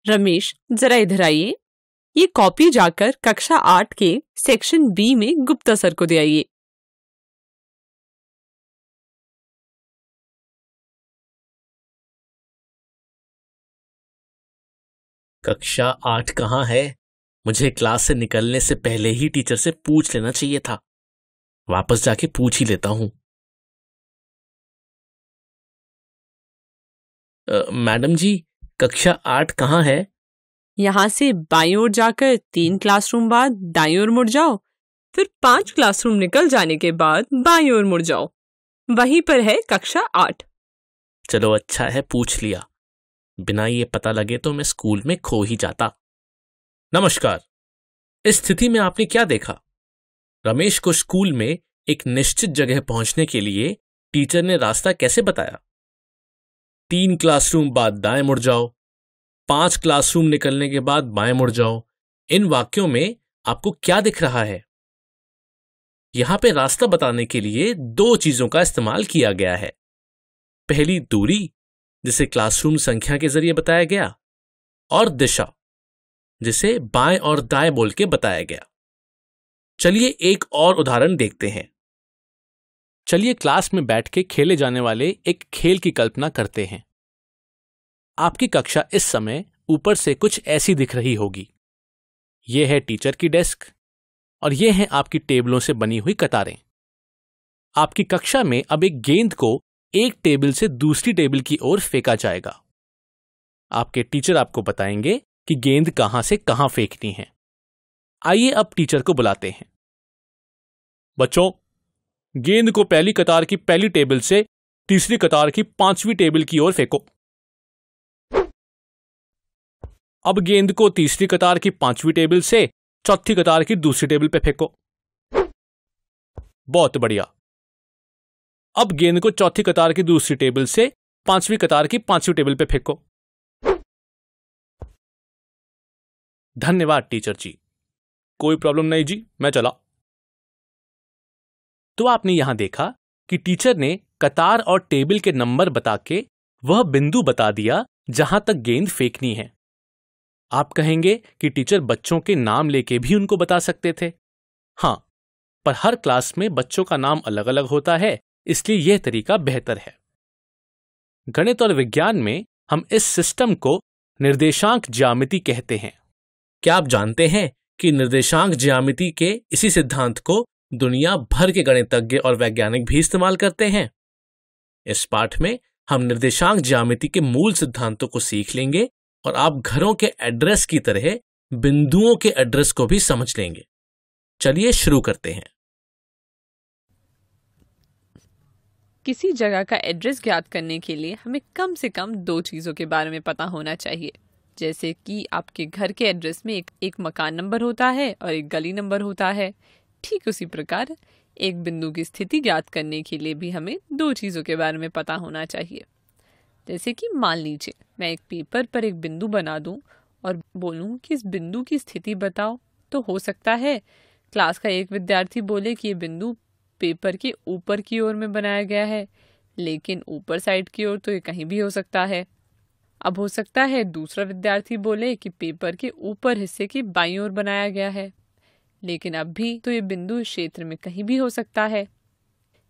रमेश, जरा इधर आइए। ये कॉपी जाकर कक्षा 8 के सेक्शन बी में गुप्ता सर को दे आइए। कक्षा 8 कहाँ है? मुझे क्लास से निकलने से पहले ही टीचर से पूछ लेना चाहिए था। वापस जाके पूछ ही लेता हूँ। मैडम जी, कक्षा 8 कहाँ है? यहाँ से बाईं ओर जाकर 3 क्लासरूम बाद दाईं ओर मुड़ जाओ, फिर 5 क्लासरूम निकल जाने के बाद बाईं ओर मुड़ जाओ। वहीं पर है कक्षा 8। चलो अच्छा है, पूछ लिया। बिना ये पता लगे तो मैं स्कूल में खो ही जाता। नमस्कार। इस स्थिति में आपने क्या देखा? रमेश को स्कूल में एक निश्चित जगह पहुंचने के लिए टीचर ने रास्ता कैसे बताया? 3 क्लासरूम बाद दाएं मुड़ जाओ, 5 क्लासरूम निकलने के बाद बाएं मुड़ जाओ। इन वाक्यों में आपको क्या दिख रहा है? यहां पे रास्ता बताने के लिए 2 चीजों का इस्तेमाल किया गया है। पहली दूरी, जिसे क्लासरूम संख्या के जरिए बताया गया, और दिशा, जिसे बाएं और दाएं बोल के बताया गया। चलिए एक और उदाहरण देखते हैं। चलिए क्लास में बैठ के खेले जाने वाले एक खेल की कल्पना करते हैं। आपकी कक्षा इस समय ऊपर से कुछ ऐसी दिख रही होगी। यह है टीचर की डेस्क और यह है आपकी टेबलों से बनी हुई कतारें। आपकी कक्षा में अब एक गेंद को एक टेबल से दूसरी टेबल की ओर फेंका जाएगा। आपके टीचर आपको बताएंगे कि गेंद कहां से कहां फेंकनी है। आइए अब टीचर को बुलाते हैं। बच्चों, गेंद को पहली कतार की पहली टेबल से तीसरी कतार की 5वीं टेबल की ओर फेंको। अब गेंद को तीसरी कतार की 5वीं टेबल से चौथी कतार की दूसरी टेबल पे फेंको। बहुत बढ़िया। अब गेंद को चौथी कतार की दूसरी टेबल से 5वीं कतार की 5वीं टेबल पे फेंको। धन्यवाद टीचर जी। कोई प्रॉब्लम नहीं जी, मैं चला। तो आपने यहां देखा कि टीचर ने कतार और टेबल के नंबर बता के वह बिंदु बता दिया जहां तक गेंद फेंकनी है। आप कहेंगे कि टीचर बच्चों के नाम लेके भी उनको बता सकते थे। हां, पर हर क्लास में बच्चों का नाम अलग अलग होता है, इसलिए यह तरीका बेहतर है। गणित और विज्ञान में हम इस सिस्टम को निर्देशांक ज्यामिति कहते हैं। क्या आप जानते हैं कि निर्देशांक ज्यामिति के इसी सिद्धांत को दुनिया भर के गणितज्ञ और वैज्ञानिक भी इस्तेमाल करते हैं? इस पाठ में हम निर्देशांक ज्यामिति के मूल सिद्धांतों को सीख लेंगे और आप घरों के एड्रेस की तरह बिंदुओं के एड्रेस को भी समझ लेंगे। चलिए शुरू करते हैं। किसी जगह का एड्रेस ज्ञात करने के लिए हमें कम से कम 2 चीज़ों के बारे में पता होना चाहिए, जैसे कि आपके घर के एड्रेस में एक मकान नंबर होता है और एक गली नंबर होता है। ठीक उसी प्रकार एक बिंदु की स्थिति ज्ञात करने के लिए भी हमें 2 चीज़ों के बारे में पता होना चाहिए। जैसे कि मान लीजिए मैं एक पेपर पर एक बिंदु बना दूं और बोलूं कि इस बिंदु की स्थिति बताओ, तो हो सकता है क्लास का एक विद्यार्थी बोले कि ये बिंदु पेपर के ऊपर की ओर में बनाया गया है, लेकिन ऊपर साइड की ओर तो ये कहीं भी हो सकता है। अब हो सकता है दूसरा विद्यार्थी बोले कि पेपर के ऊपर हिस्से की बाईं ओर बनाया गया है, लेकिन अब भी तो ये बिंदु इस क्षेत्र में कहीं भी हो सकता है।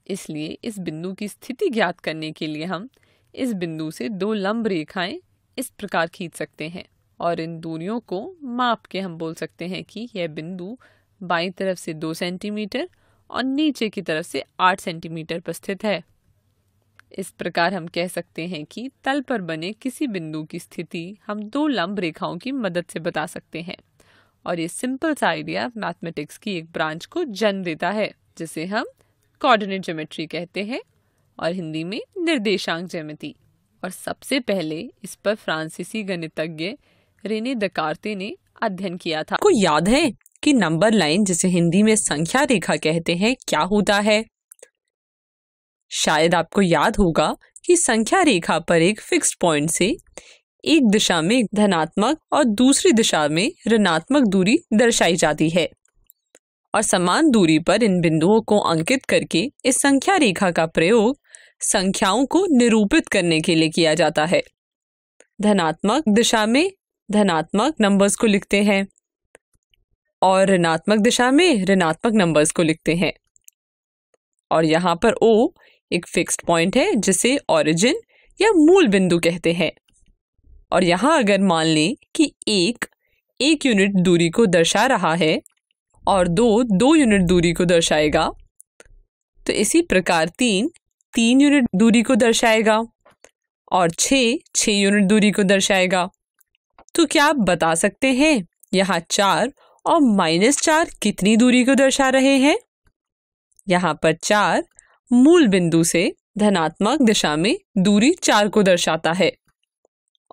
इसलिए इस बिंदु की स्थिति ज्ञात करने के लिए हम इस बिंदु से 2 लंब रेखाएं इस प्रकार खींच सकते हैं और इन दूरियों को माप के हम बोल सकते हैं कि यह बिंदु बाईं तरफ से 2 सेंटीमीटर और नीचे की तरफ से 8 सेंटीमीटर पर स्थित है। इस प्रकार हम कह सकते हैं कि तल पर बने किसी बिंदु की स्थिति हम 2 लंब रेखाओं की मदद से बता सकते हैं और ये सिंपल सा आइडिया मैथमेटिक्स की एक ब्रांच को जन्म देता है, जिसे हम कोऑर्डिनेट ज्योमेट्री कहते हैं और हिंदी में निर्देशांक ज्यामिति। और सबसे पहले इस पर फ्रांसीसी गणितज्ञ रेने दकार्ते ने अध्ययन किया था। आपको याद है कि नंबर लाइन, जिसे हिंदी में संख्या रेखा कहते हैं, क्या होता है? शायद आपको याद होगा कि संख्या रेखा पर एक फिक्स्ड पॉइंट से एक दिशा में धनात्मक और दूसरी दिशा में ऋणात्मक दूरी दर्शाई जाती है और समान दूरी पर इन बिंदुओं को अंकित करके इस संख्या रेखा का प्रयोग संख्याओं को निरूपित करने के लिए किया जाता है। धनात्मक दिशा में धनात्मक नंबर्स को लिखते हैं और ऋणात्मक दिशा में ऋणात्मक नंबर्स को लिखते हैं। और यहाँ पर O एक फिक्स्ड पॉइंट है जिसे ओरिजिन या मूल बिंदु कहते हैं। और यहाँ अगर मान लें कि एक यूनिट दूरी को दर्शा रहा है और 2 यूनिट दूरी को दर्शाएगा, तो इसी प्रकार 3 यूनिट दूरी को दर्शाएगा और 6 यूनिट दूरी को दर्शाएगा। तो क्या आप बता सकते हैं यहाँ 4 और -4 कितनी दूरी को दर्शा रहे हैं? यहाँ पर 4 मूल बिंदु से धनात्मक दिशा में दूरी 4 को दर्शाता है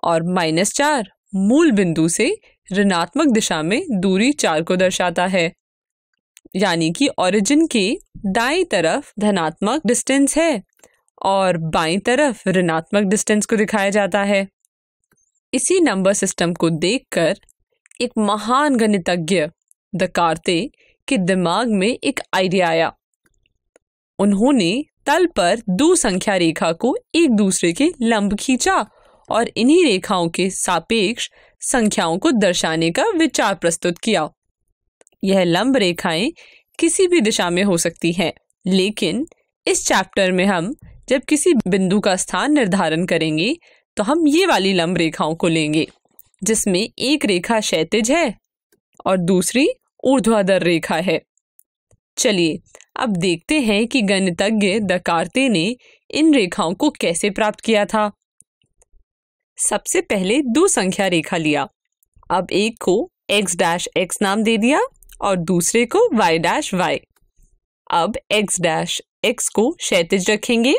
और -4 मूल बिंदु से ऋणात्मक दिशा में दूरी 4 को दर्शाता है। यानी कि ओरिजिन के दाईं तरफ धनात्मक डिस्टेंस है और बाईं तरफ ऋणात्मक डिस्टेंस को दिखाया जाता है। इसी नंबर सिस्टम को देखकर एक महान गणितज्ञ दकार्ते के दिमाग में एक आइडिया आया। उन्होंने तल पर 2 संख्या रेखा को एक दूसरे के लंब खींचा और इन्हीं रेखाओं के सापेक्ष संख्याओं को दर्शाने का विचार प्रस्तुत किया। यह लंब रेखाएं किसी भी दिशा में हो सकती हैं, लेकिन इस चैप्टर में हम जब किसी बिंदु का स्थान निर्धारण करेंगे तो हम ये वाली लंब रेखाओं को लेंगे जिसमें एक रेखा क्षैतिज है और दूसरी ऊर्ध्वाधर रेखा है। चलिए अब देखते हैं कि गणितज्ञ दकार्ते ने इन रेखाओं को कैसे प्राप्त किया था। सबसे पहले 2 संख्या रेखा लिया। अब एक को x' नाम दे दिया और दूसरे को y'। अब x' को क्षैतिज रखेंगे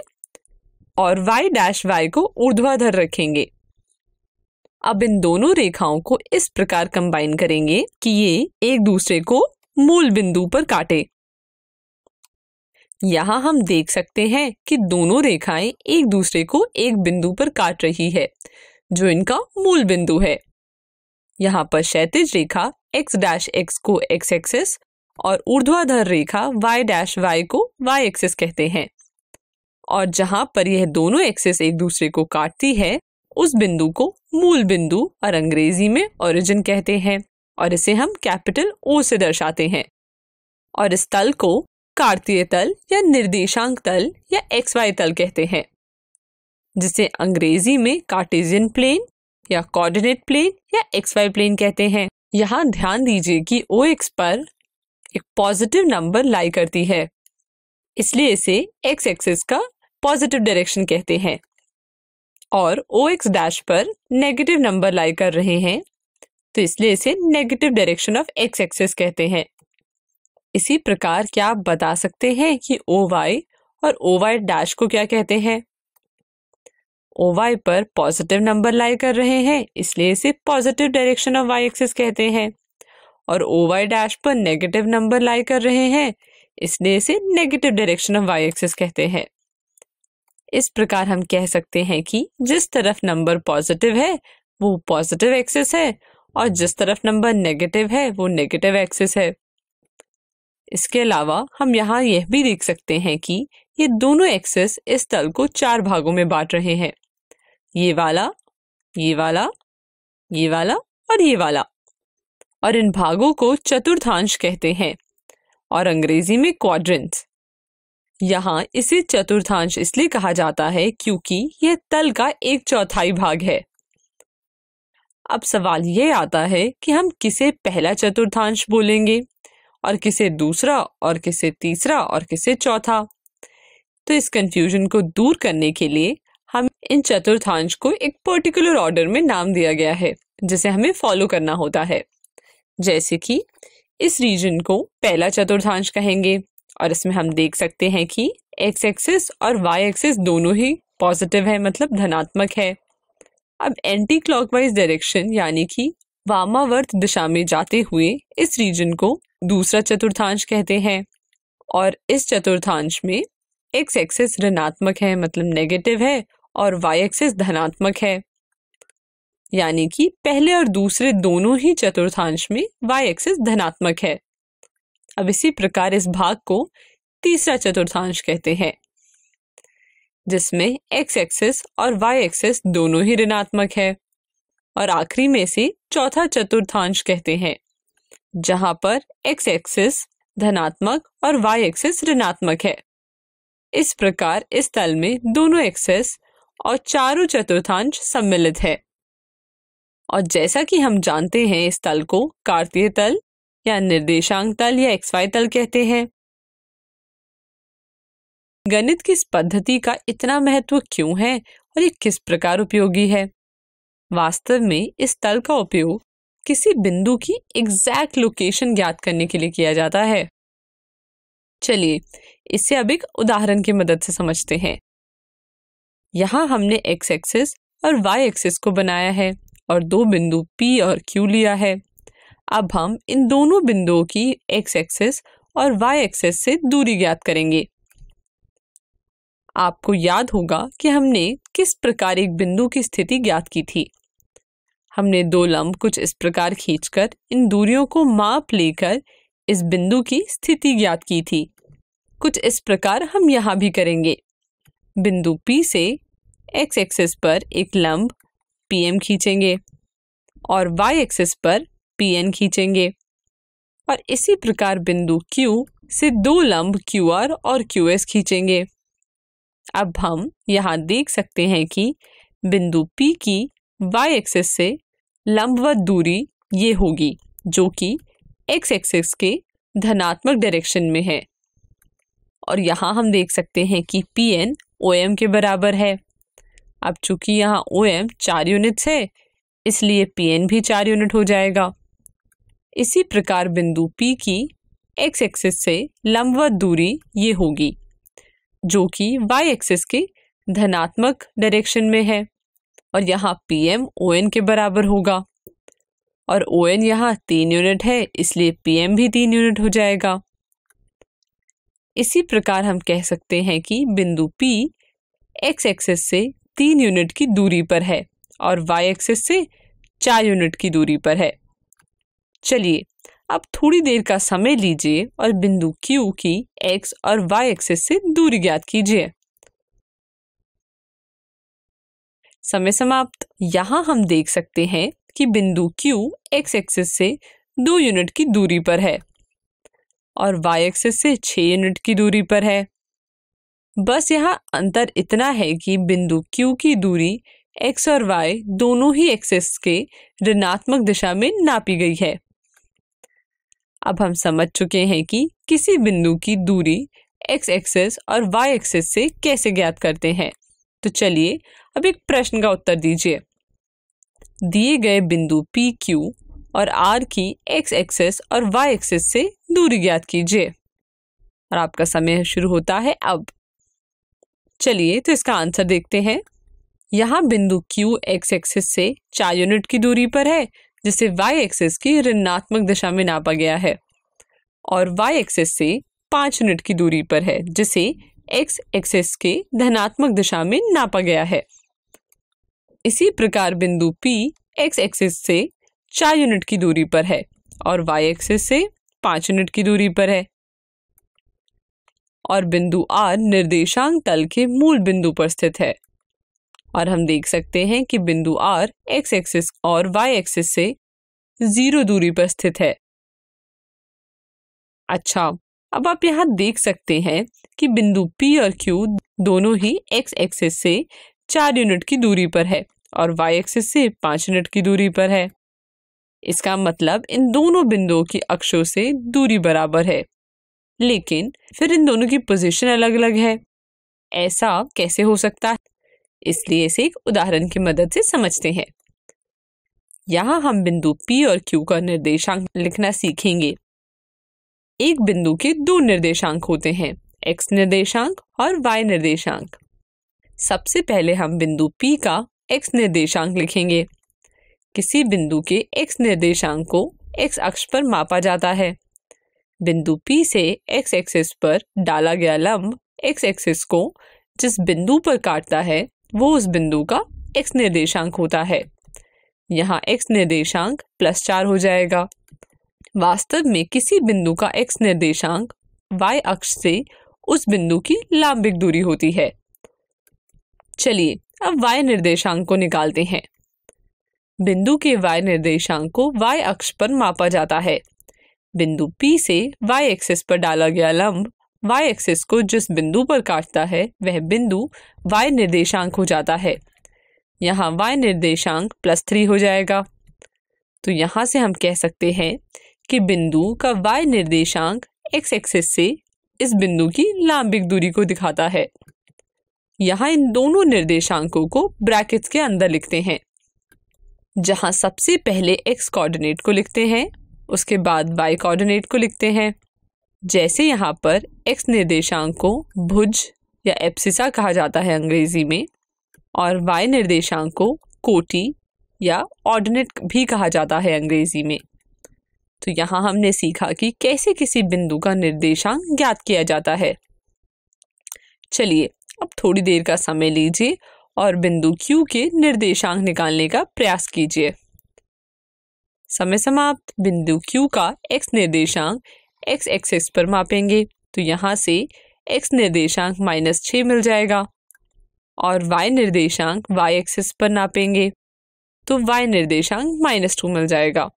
और y' को ऊर्ध्वाधर रखेंगे। अब इन दोनों रेखाओं को इस प्रकार कंबाइन करेंगे कि ये एक दूसरे को मूल बिंदु पर काटे। यहाँ हम देख सकते हैं कि दोनों रेखाएं एक दूसरे को एक बिंदु पर काट रही है जो इनका मूल बिंदु है। यहाँ पर क्षैतिज रेखा x' को x एक्सिस और ऊर्ध्वाधर रेखा y' को y एक्सिस कहते हैं। और जहाँ पर यह दोनों एक्सिस एक दूसरे को काटती है उस बिंदु को मूल बिंदु और अंग्रेजी में ओरिजिन कहते हैं और इसे हम कैपिटल O से दर्शाते हैं। और इस तल को कार्तीय तल या निर्देशांक तल या XY तल कहते हैं, जिसे अंग्रेजी में कार्टेशियन प्लेन या कोऑर्डिनेट प्लेन या XY प्लेन कहते हैं। यहाँ ध्यान दीजिए कि OX पर एक पॉजिटिव नंबर लाई करती है, इसलिए इसे X एक्सिस का पॉजिटिव डायरेक्शन कहते हैं और OX' पर नेगेटिव नंबर लाई कर रहे हैं तो इसलिए इसे negative direction of X axis कहते हैं। इसी प्रकार क्या आप बता सकते हैं कि OY और OY' को क्या कहते हैं? OY पर पॉजिटिव नंबर लाई कर रहे हैं इसलिए इसे positive direction of Y axis कहते हैं और OY' पर नेगेटिव नंबर लाई कर रहे हैं इसलिए इसे negative direction of Y axis कहते हैं। इस प्रकार हम कह सकते हैं कि जिस तरफ नंबर पॉजिटिव है वो पॉजिटिव एक्सिस है और जिस तरफ नंबर नेगेटिव है वो नेगेटिव एक्सिस है। इसके अलावा हम यहाँ यह भी देख सकते हैं कि ये दोनों एक्सिस इस तल को 4 भागों में बांट रहे हैं, ये वाला, ये वाला, ये वाला और ये वाला। और इन भागों को चतुर्थांश कहते हैं और अंग्रेजी में क्वाड्रेंट्स। यहाँ इसे चतुर्थांश इसलिए कहा जाता है क्योंकि यह तल का 1/4 भाग है। अब सवाल ये आता है कि हम किसे पहला चतुर्थांश बोलेंगे और किसे दूसरा और किसे तीसरा और किसे चौथा। तो इस कंफ्यूजन को दूर करने के लिए हम इन चतुर्थांश को एक पर्टिकुलर ऑर्डर में नाम दिया गया है जिसे हमें फॉलो करना होता है। जैसे कि इस रीजन को पहला चतुर्थांश कहेंगे और इसमें हम देख सकते हैं कि x एक्सिस और y एक्सिस दोनों ही पॉजिटिव है, मतलब धनात्मक है। अब एंटी क्लॉकवाइज डायरेक्शन यानी कि वामावर्त दिशा में जाते हुए इस रीजन को दूसरा चतुर्थांश कहते हैं और इस चतुर्थांश में x एक्सिस ऋणात्मक है, मतलब नेगेटिव है, और y एक्सिस धनात्मक है, यानी कि पहले और दूसरे दोनों ही चतुर्थांश में y एक्सिस धनात्मक है। अब इसी प्रकार इस भाग को तीसरा चतुर्थांश कहते हैं जिसमें x एक्सिस और y एक्सिस दोनों ही ऋणात्मक है और आखिरी में से चौथा चतुर्थांश कहते हैं, जहां पर x एक्सिस धनात्मक और y एक्सिस ऋणात्मक है। इस प्रकार इस तल में दोनों एक्सिस और चारों चतुर्थांश सम्मिलित है। और जैसा कि हम जानते हैं, इस तल को कार्तीय तल या निर्देशांक तल या XY तल कहते हैं। गणित की इस पद्धति का इतना महत्व क्यों है और ये किस प्रकार उपयोगी है? वास्तव में इस तल का उपयोग किसी बिंदु की एग्जैक्ट लोकेशन ज्ञात करने के लिए किया जाता है। चलिए इसे अब एक उदाहरण की मदद से समझते हैं। यहाँ हमने x एक्सिस और y एक्सिस को बनाया है और दो बिंदु P और Q लिया है। अब हम इन दोनों बिंदुओं की x एक्सिस और y एक्सिस से दूरी ज्ञात करेंगे। आपको याद होगा कि हमने किस प्रकार एक बिंदु की स्थिति ज्ञात की थी। हमने दो लंब कुछ इस प्रकार खींचकर इन दूरियों को माप लेकर इस बिंदु की स्थिति ज्ञात की थी। कुछ इस प्रकार हम यहाँ भी करेंगे। बिंदु P से x एक्सिस पर एक लंब PM खींचेंगे और y एक्सिस पर PN खींचेंगे और इसी प्रकार बिंदु Q से दो लंब QR और QS खींचेंगे। अब हम यहाँ देख सकते हैं कि बिंदु P की y एक्सिस से लंबवत दूरी ये होगी, जो कि x एक्सिस के धनात्मक डायरेक्शन में है। और यहाँ हम देख सकते हैं कि PN OM के बराबर है। अब चूंकि यहाँ OM 4 यूनिट्स है, इसलिए PN भी 4 यूनिट हो जाएगा। इसी प्रकार बिंदु P की x एक्सिस से लंबवत दूरी ये होगी, जो कि y एक्सिस के धनात्मक डायरेक्शन में है और यहाँ PM ON के बराबर होगा और ON यहाँ 3 यूनिट है, इसलिए PM भी 3 यूनिट हो जाएगा। इसी प्रकार हम कह सकते हैं कि बिंदु P x एक्सिस से 3 यूनिट की दूरी पर है और y एक्सिस से 4 यूनिट की दूरी पर है। चलिए अब थोड़ी देर का समय लीजिए और बिंदु Q की x और y एक्सिस से दूरी ज्ञात कीजिए। समय समाप्त। यहाँ हम देख सकते हैं कि बिंदु Q x एक्सिस से 2 यूनिट की दूरी पर है और y एक्सिस से 6 यूनिट की दूरी पर है। बस यहाँ अंतर इतना है कि बिंदु Q की दूरी x और y दोनों ही एक्सिस के ऋणात्मक दिशा में नापी गई है। अब हम समझ चुके हैं कि किसी बिंदु की दूरी x एक्सिस और y एक्सिस से कैसे ज्ञात करते हैं। तो चलिए अब एक प्रश्न का उत्तर दीजिए। दिए गए बिंदु P, Q और R की x एक्सिस और y एक्सिस से दूरी ज्ञात कीजिए और आपका समय शुरू होता है अब। चलिए तो इसका आंसर देखते हैं। यहाँ बिंदु Q x एक्सिस से 4 यूनिट की दूरी पर है, जिसे y एक्सिस की ऋणात्मक दिशा में नापा गया है और y एक्सिस से 5 यूनिट की दूरी पर है, जिसे x एक्सिस के धनात्मक दिशा में नापा गया है। इसी प्रकार बिंदु P x एक्सिस से 4 यूनिट की दूरी पर है और y एक्सिस से 5 यूनिट की दूरी पर है और बिंदु R निर्देशांक तल के मूल बिंदु पर स्थित है और हम देख सकते हैं कि बिंदु R x एक्सिस और y एक्सिस से 0 दूरी पर स्थित है। अच्छा, अब आप यहाँ देख सकते हैं कि बिंदु P और Q दोनों ही x एक्सिस से 4 यूनिट की दूरी पर है और y एक्सिस से 5 यूनिट की दूरी पर है। इसका मतलब इन दोनों बिंदुओं की अक्षों से दूरी बराबर है, लेकिन फिर इन दोनों की पोजीशन अलग अलग है। ऐसा कैसे हो सकता है? इसलिए इसे एक उदाहरण की मदद से समझते हैं। यहाँ हम बिंदु P और Q का निर्देशांक लिखना सीखेंगे। एक बिंदु के 2 निर्देशांक होते हैं, x निर्देशांक और y निर्देशांक। सबसे पहले हम बिंदु P का x निर्देशांक लिखेंगे। किसी बिंदु के x निर्देशांक को x अक्ष पर मापा जाता है। बिंदु P से x एक्सिस पर डाला गया लंब x एक्सिस को जिस बिंदु पर काटता है वो उस बिंदु का x निर्देशांक होता है। यहाँ x निर्देशांक +4 हो जाएगा। वास्तव में किसी बिंदु का x निर्देशांक y अक्ष से उस बिंदु की लांबिक दूरी होती है। चलिए अब y निर्देशांक को निकालते हैं। बिंदु के y निर्देशांक को y अक्ष पर मापा जाता है। बिंदु P से y एक्सिस पर डाला गया लंब y एक्सिस को जिस बिंदु पर काटता है वह बिंदु y निर्देशांक हो जाता है। यहाँ y निर्देशांक +3 हो जाएगा। तो यहाँ से हम कह सकते हैं कि बिंदु का y निर्देशांक x एक्सिस से इस बिंदु की लांबिक दूरी को दिखाता है। यहाँ इन दोनों निर्देशांकों को ब्रैकेट्स के अंदर लिखते हैं, जहाँ सबसे पहले x कोऑर्डिनेट को लिखते हैं, उसके बाद y कोऑर्डिनेट को लिखते हैं। जैसे यहाँ पर x निर्देशांक को भुज या एब्सिसा कहा जाता है अंग्रेजी में, और y निर्देशांक को कोटि या ऑर्डिनेट भी कहा जाता है अंग्रेजी में। तो यहाँ हमने सीखा कि कैसे किसी बिंदु का निर्देशांक ज्ञात किया जाता है। चलिए अब थोड़ी देर का समय लीजिए और बिंदु Q के निर्देशांक निकालने का प्रयास कीजिए। समय समाप्त। बिंदु Q का x निर्देशांक x एक्सिस पर मापेंगे तो यहाँ से x निर्देशांक -6 मिल जाएगा, और y निर्देशांक y एक्सिस पर नापेंगे तो y निर्देशांक -2 मिल जाएगा।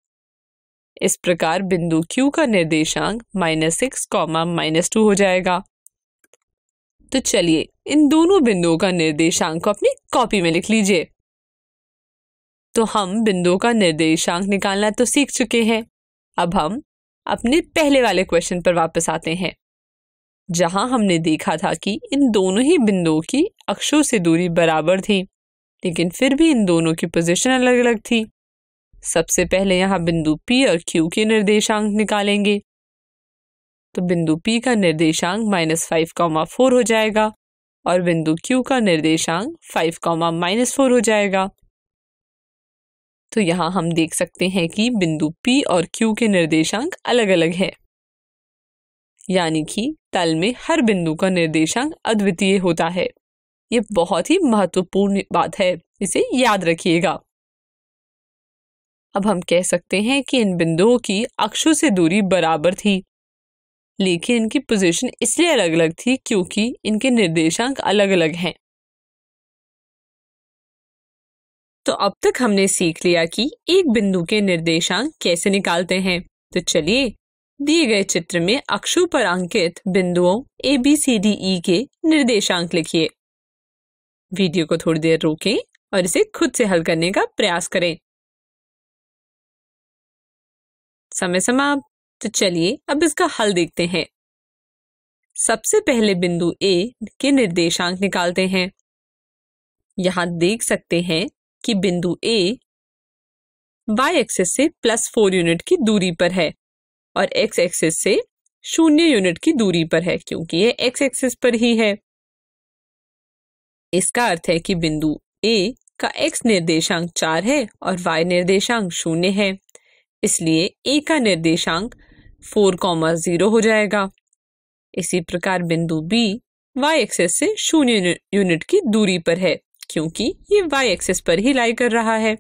इस प्रकार बिंदु Q का निर्देशांक -6, -2 हो जाएगा। तो चलिए इन दोनों बिंदुओं का निर्देशांक को अपनी कॉपी में लिख लीजिए। तो हम बिंदुओं का निर्देशांक निकालना तो सीख चुके हैं। अब हम अपने पहले वाले क्वेश्चन पर वापस आते हैं, जहां हमने देखा था कि इन दोनों ही बिंदुओं की अक्षों से दूरी बराबर थी, लेकिन फिर भी इन दोनों की पोजीशन अलग अलग थी। सबसे पहले यहाँ बिंदु P और Q के निर्देशांक निकालेंगे। तो बिंदु P का निर्देशांक -5, 4 हो जाएगा और बिंदु Q का निर्देशांक 5, -4 हो जाएगा। तो यहाँ हम देख सकते हैं कि बिंदु P और Q के निर्देशांक अलग अलग है, यानी कि तल में हर बिंदु का निर्देशांक अद्वितीय होता है। ये बहुत ही महत्वपूर्ण बात है, इसे याद रखिएगा। अब हम कह सकते हैं कि इन बिंदुओं की अक्षों से दूरी बराबर थी, लेकिन इनकी पोजीशन इसलिए अलग अलग थी क्योंकि इनके निर्देशांक अलग अलग हैं। तो अब तक हमने सीख लिया कि एक बिंदु के निर्देशांक कैसे निकालते हैं। तो चलिए दिए गए चित्र में अक्षों पर अंकित बिंदुओं ABCDE के निर्देशांक लिखिए। वीडियो को थोड़ी देर रोकें और इसे खुद से हल करने का प्रयास करें। समय समाप्त। तो चलिए अब इसका हल देखते हैं। सबसे पहले बिंदु A के निर्देशांक निकालते हैं। यहाँ देख सकते हैं कि बिंदु A y एक्सिस से +4 यूनिट की दूरी पर है और x एक्सिस से 0 यूनिट की दूरी पर है, क्योंकि ये x एक्सिस पर ही है। इसका अर्थ है कि बिंदु A का x निर्देशांक 4 है और y निर्देशांक 0 है, इसलिए A का निर्देशांक 4, 0 हो जाएगा। इसी प्रकार बिंदु B y एक्सिस से 0 यूनिट की दूरी पर है, क्योंकि ये y एक्सिस पर ही लाई कर रहा है,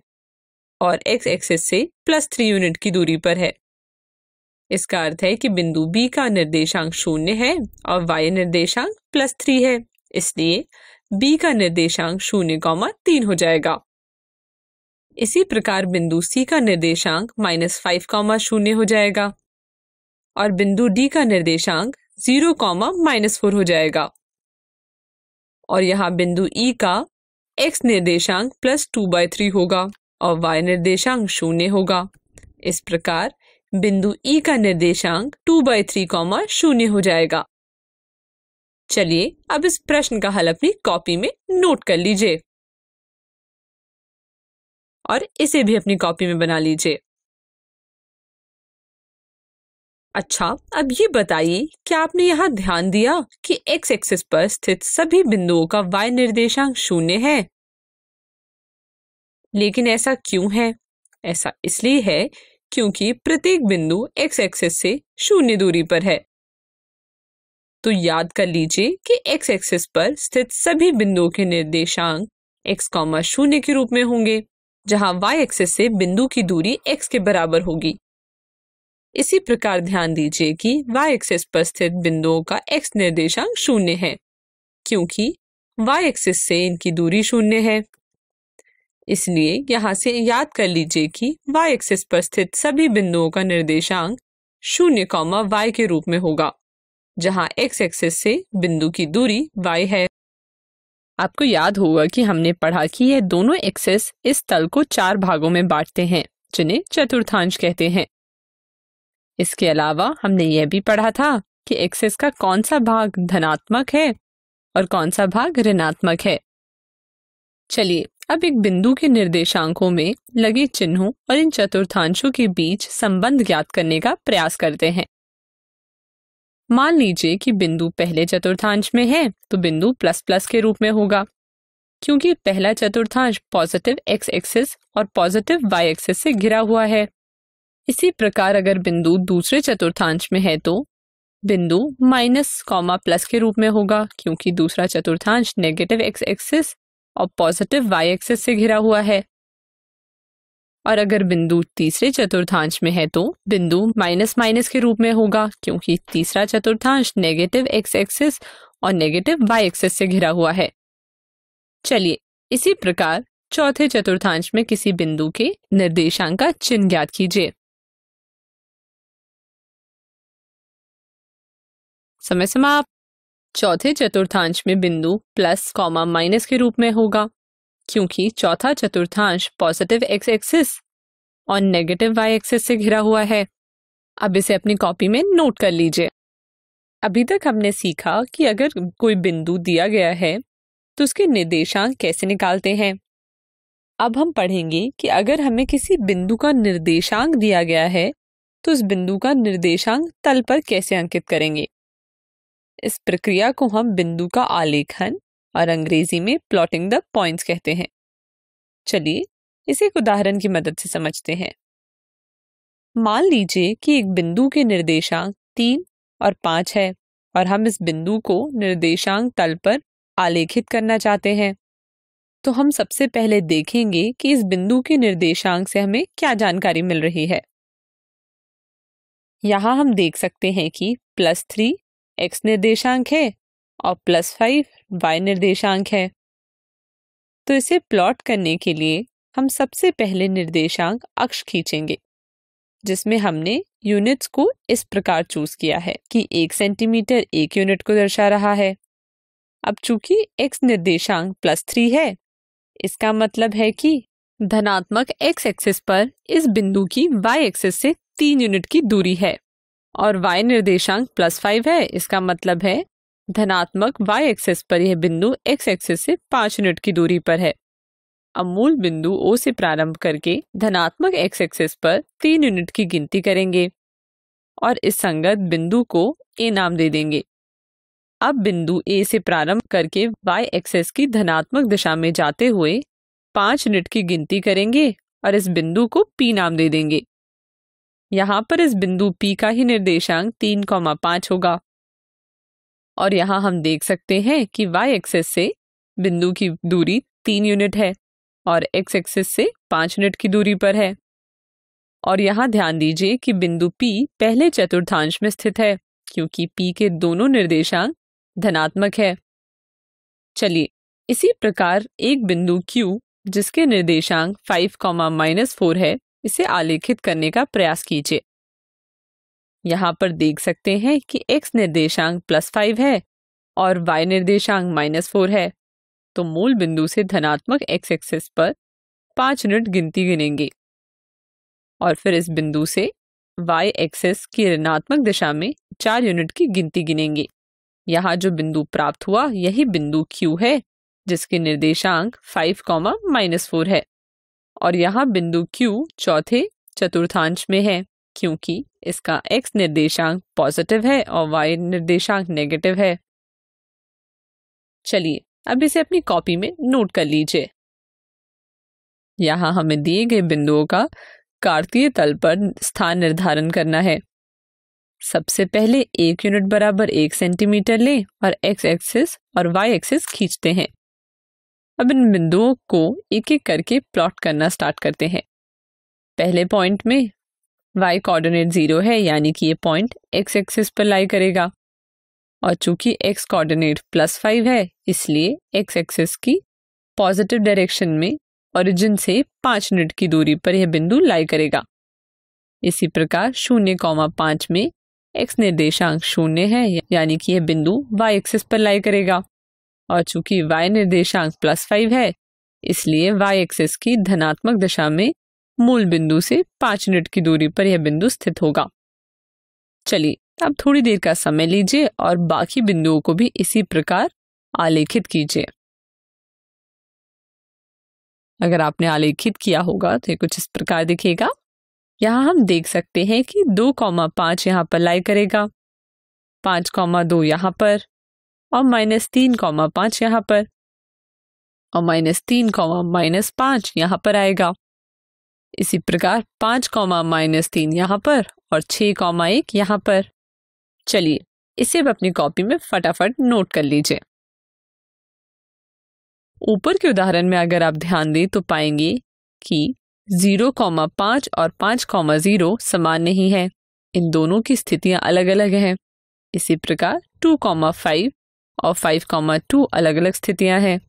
और x एक्सिस से +3 यूनिट की दूरी पर है। इसका अर्थ है कि बिंदु B का निर्देशांक 0 है और y निर्देशांक +3 है, इसलिए B का निर्देशांक 0, 3 हो जाएगा। इसी प्रकार बिंदु C का निर्देशांक -5, 0 हो जाएगा और बिंदु D का निर्देशांक 0, -4 हो जाएगा। और यहाँ बिंदु E का x निर्देशांक +2/3 होगा और y निर्देशांक 0 होगा। इस प्रकार बिंदु E का निर्देशांक 2/3, 0 हो जाएगा। चलिए अब इस प्रश्न का हल अपनी कॉपी में नोट कर लीजिए और इसे भी अपनी कॉपी में बना लीजिए। अच्छा, अब ये बताइए क्या आपने यहाँ ध्यान दिया कि x एक्सिस पर स्थित सभी बिंदुओं का y निर्देशांक 0 है। लेकिन ऐसा क्यों है? ऐसा इसलिए है क्योंकि प्रत्येक बिंदु x एक्सिस से 0 दूरी पर है। तो याद कर लीजिए कि x एक्सिस पर स्थित सभी बिंदुओं के निर्देशांक x, 0 के रूप में होंगे, जहां y एक्सिस से बिंदु की दूरी x के बराबर होगी। इसी प्रकार ध्यान दीजिए कि y एक्सिस पर स्थित बिंदुओं का x निर्देशांक 0 है, क्योंकि y एक्सिस से इनकी दूरी 0 है। इसलिए यहाँ से याद कर लीजिए कि y एक्सिस पर स्थित सभी बिंदुओं का निर्देशांक 0, y के रूप में होगा, जहाँ x एक्सिस से बिंदु की दूरी y है। आपको याद होगा कि हमने पढ़ा कि यह दोनों एक्सिस इस तल को 4 भागों में बांटते हैं, जिन्हें चतुर्थांश कहते हैं। इसके अलावा हमने यह भी पढ़ा था कि एक्सिस का कौन सा भाग धनात्मक है और कौन सा भाग ऋणात्मक है। चलिए अब एक बिंदु के निर्देशांकों में लगे चिन्हों और इन चतुर्थांशों के बीच संबंध ज्ञात करने का प्रयास करते हैं। मान लीजिए कि बिंदु पहले चतुर्थांश में है तो बिंदु प्लस प्लस के रूप में होगा, क्योंकि पहला चतुर्थांश पॉजिटिव x एक्सिस और पॉजिटिव y एक्सिस से घिरा हुआ है। इसी प्रकार अगर बिंदु दूसरे चतुर्थांश में है तो बिंदु माइनस कॉमा प्लस के रूप में होगा, क्योंकि दूसरा चतुर्थांश नेगेटिव x एक्सिस और पॉजिटिव y एक्सिस से घिरा हुआ है। और अगर बिंदु तीसरे चतुर्थांश में है तो बिंदु माइनस माइनस के रूप में होगा, क्योंकि तीसरा चतुर्थांश नेगेटिव x एक्सिस और नेगेटिव y एक्सिस से घिरा हुआ है। चलिए इसी प्रकार चौथे चतुर्थांश में किसी बिंदु के निर्देशांक का चिन्ह ज्ञात कीजिए। समय समाप्त। चौथे चतुर्थांश में बिंदु प्लस कॉमा माइनस के रूप में होगा, क्योंकि चौथा चतुर्थांश पॉजिटिव x एक्सिस और नेगेटिव y एक्सिस से घिरा हुआ है। अब इसे अपनी कॉपी में नोट कर लीजिए। अभी तक हमने सीखा कि अगर कोई बिंदु दिया गया है तो उसके निर्देशांक कैसे निकालते हैं। अब हम पढ़ेंगे कि अगर हमें किसी बिंदु का निर्देशांक दिया गया है तो उस बिंदु का निर्देशांक तल पर कैसे अंकित करेंगे। इस प्रक्रिया को हम बिंदु का आलेखन और अंग्रेजी में प्लॉटिंग द पॉइंट्स कहते हैं। चलिए इसे एक उदाहरण की मदद से समझते हैं। मान लीजिए कि एक बिंदु के निर्देशांक 3 और 5 है और हम इस बिंदु को निर्देशांक तल पर आलेखित करना चाहते हैं। तो हम सबसे पहले देखेंगे कि इस बिंदु के निर्देशांक से हमें क्या जानकारी मिल रही है। यहाँ हम देख सकते हैं कि +3 x निर्देशांक है और +5 y निर्देशांक है। तो इसे प्लॉट करने के लिए हम सबसे पहले निर्देशांक अक्ष खींचेंगे, जिसमें हमने यूनिट्स को इस प्रकार चूज किया है कि 1 सेंटीमीटर 1 यूनिट को दर्शा रहा है। अब चूंकि x निर्देशांक +3 है, इसका मतलब है कि धनात्मक x एक्सिस पर इस बिंदु की y एक्सिस से 3 यूनिट की दूरी है और y निर्देशांक +5 है। इसका मतलब है धनात्मक y एक्सिस पर यह बिंदु x एक्सिस से 5 यूनिट की दूरी पर है। अब मूल बिंदु O से प्रारंभ करके धनात्मक x एक्सिस पर 3 यूनिट की गिनती करेंगे और इस संगत बिंदु को A नाम दे देंगे। अब बिंदु A से प्रारंभ करके y एक्सिस की धनात्मक दिशा में जाते हुए 5 यूनिट की गिनती करेंगे और इस बिंदु को P नाम दे देंगे। यहाँ पर इस बिंदु P का ही निर्देशांक 3,5 होगा और यहाँ हम देख सकते हैं कि y एक्सिस से बिंदु की दूरी 3 यूनिट है और x एक्सिस से 5 यूनिट की दूरी पर है। और यहाँ ध्यान दीजिए कि बिंदु P पहले चतुर्थांश में स्थित है, क्योंकि P के दोनों निर्देशांक धनात्मक है। चलिए इसी प्रकार एक बिंदु Q जिसके निर्देशांक 5,-4 है, इसे आलेखित करने का प्रयास कीजिए। यहाँ पर देख सकते हैं कि x निर्देशांक +5 है और y निर्देशांक -4 है। तो मूल बिंदु से धनात्मक x एक्सिस पर 5 यूनिट गिनती गिनेंगे और फिर इस बिंदु से y एक्सिस की ऋणात्मक दिशा में 4 यूनिट की गिनती गिनेंगे। यहाँ जो बिंदु प्राप्त हुआ यही बिंदु Q है, जिसके निर्देशांक 5,-4 है और यहाँ बिंदु Q चौथे चतुर्थांश में है, क्योंकि इसका x निर्देशांक पॉजिटिव है और y निर्देशांक नेगेटिव है। चलिए अब इसे अपनी कॉपी में नोट कर लीजिए। यहाँ हमें दिए गए बिंदुओं का कार्तीय तल पर स्थान निर्धारण करना है। सबसे पहले 1 यूनिट बराबर 1 सेंटीमीटर लें और x एक्सिस और y एक्सिस खींचते हैं। अब इन बिंदुओं को एक एक करके प्लॉट करना स्टार्ट करते हैं। पहले पॉइंट में y कोऑर्डिनेट 0 है, यानी कि ये पॉइंट x एक्सिस पर लाई करेगा और चूंकि x कोऑर्डिनेट +5 है, इसलिए x एक्सिस की पॉजिटिव डायरेक्शन में ओरिजिन से 5 यूनिट की दूरी पर यह बिंदु लाई करेगा। इसी प्रकार 0,5 में x निर्देशांक 0 है, यानी कि यह बिंदु y एक्सिस पर लाई करेगा, और चूंकि y निर्देशांक +5 है, इसलिए y एक्सिस की धनात्मक दिशा में मूल बिंदु से 5 यूनिट की दूरी पर यह बिंदु स्थित होगा। चलिए अब थोड़ी देर का समय लीजिए और बाकी बिंदुओं को भी इसी प्रकार आलेखित कीजिए। अगर आपने आलेखित किया होगा तो ये कुछ इस प्रकार दिखेगा। यहाँ हम देख सकते हैं कि 2,5 यहाँ पर लाई करेगा, 5,2 यहाँ पर, और -3,5 यहाँ पर, और -3,-5 यहाँ पर आएगा। इसी प्रकार 5,-3 यहाँ पर और 6,1 यहाँ पर। चलिए इसे अब अपनी कॉपी में फटाफट नोट कर लीजिए। ऊपर के उदाहरण में अगर आप ध्यान दें तो पाएंगे कि 0,5 और 5,0 समान नहीं है, इन दोनों की स्थितियां अलग अलग हैं। इसी प्रकार 2,5 और 5,2 अलग अलग स्थितियां हैं,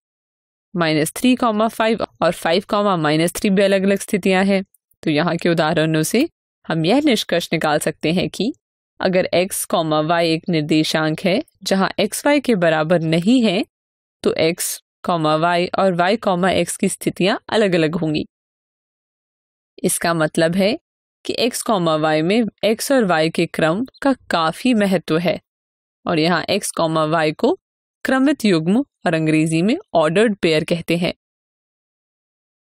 -3,5 और 5,-3 भी अलग अलग स्थितियां हैं। तो यहाँ के उदाहरणों से हम यह निष्कर्ष निकाल सकते हैं कि अगर x, y एक निर्देशांक है जहाँ x, y के बराबर नहीं है, तो x, y और y, x की स्थितियां अलग अलग होंगी। इसका मतलब है कि x, y में x और y के क्रम का काफी महत्व है, और यहाँ x, y को क्रमित युग्म और अंग्रेजी में ऑर्डर्ड पेयर कहते हैं।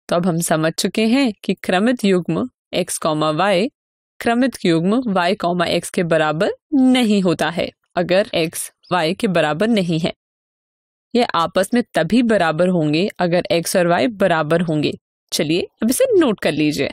तो अब हम समझ चुके हैं कि क्रमित युग्म x, y क्रमित युग्म y, x के बराबर नहीं होता है अगर x, y के बराबर नहीं है। यह आपस में तभी बराबर होंगे अगर x और y बराबर होंगे। चलिए अब इसे नोट कर लीजिए।